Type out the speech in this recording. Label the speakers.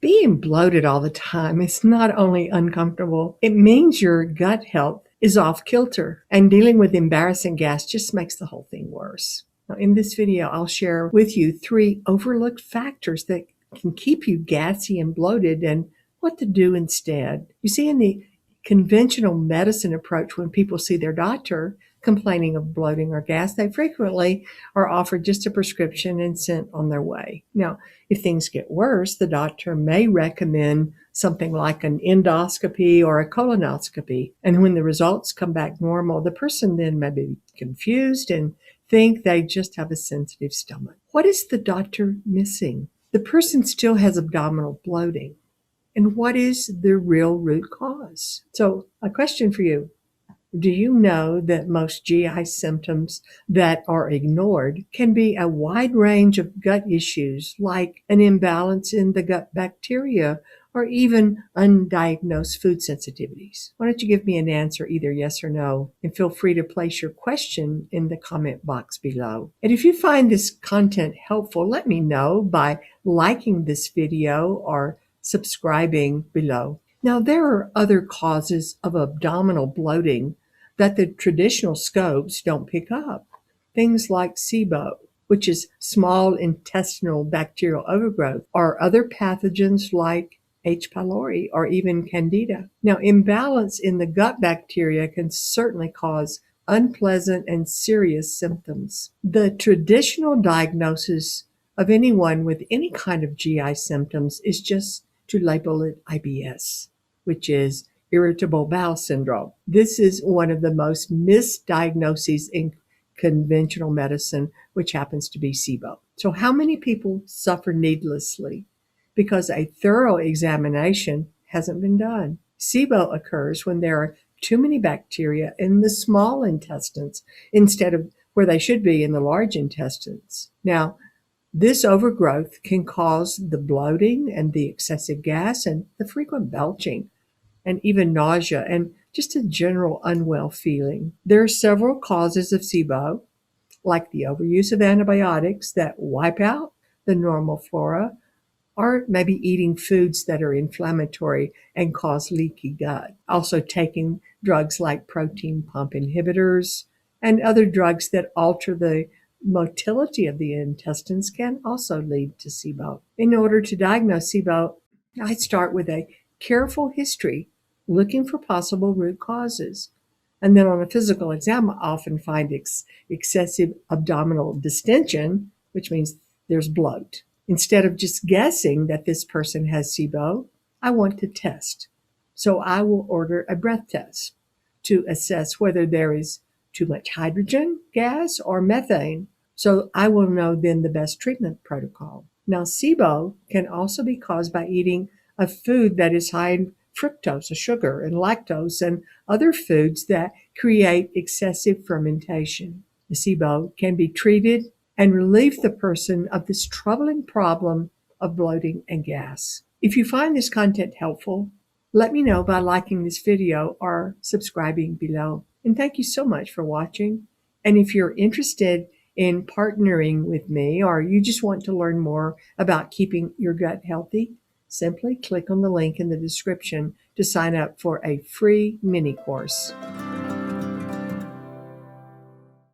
Speaker 1: Being bloated all the time is not only uncomfortable, it means your gut health is off kilter, and dealing with embarrassing gas just makes the whole thing worse. Now, in this video, I'll share with you 3 overlooked factors that can keep you gassy and bloated and what to do instead. You see, in the conventional medicine approach, when people see their doctor complaining of bloating or gas, they frequently are offered just a prescription and sent on their way. Now, if things get worse, the doctor may recommend something like an endoscopy or a colonoscopy. And when the results come back normal, the person then may be confused and think they just have a sensitive stomach. What is the doctor missing? The person still has abdominal bloating. And what is the real root cause? So, a question for you. Do you know that most GI symptoms that are ignored can be a wide range of gut issues like an imbalance in the gut bacteria or even undiagnosed food sensitivities? Why don't you give me an answer, either yes or no, and feel free to place your question in the comment box below. And if you find this content helpful, let me know by liking this video or subscribing below. Now, there are other causes of abdominal bloating that the traditional scopes don't pick up. Things like SIBO, which is small intestinal bacterial overgrowth, or other pathogens like H. pylori or even Candida. Now, imbalance in the gut bacteria can certainly cause unpleasant and serious symptoms. The traditional diagnosis of anyone with any kind of GI symptoms is just to label it IBS, which is irritable bowel syndrome. This is one of the most misdiagnoses in conventional medicine, which happens to be SIBO. So how many people suffer needlessly because a thorough examination hasn't been done? SIBO occurs when there are too many bacteria in the small intestines instead of where they should be in the large intestines. Now, this overgrowth can cause the bloating and the excessive gas and the frequent belching, and even nausea, and just a general unwell feeling. There are several causes of SIBO, like the overuse of antibiotics that wipe out the normal flora, or maybe eating foods that are inflammatory and cause leaky gut. Also taking drugs like protein pump inhibitors and other drugs that alter the motility of the intestines can also lead to SIBO. In order to diagnose SIBO, I start with a careful history, looking for possible root causes. And then on a physical exam, I often find excessive abdominal distension, which means there's bloat. Instead of just guessing that this person has SIBO, I want to test. So I will order a breath test to assess whether there is too much hydrogen gas or methane. So I will know then the best treatment protocol. Now, SIBO can also be caused by eating a food that is high in fructose, a sugar, and lactose, and other foods that create excessive fermentation. The SIBO can be treated and relieve the person of this troubling problem of bloating and gas. If you find this content helpful, let me know by liking this video or subscribing below. And thank you so much for watching. And if you're interested in partnering with me, or you just want to learn more about keeping your gut healthy, simply click on the link in the description to sign up for a free mini course.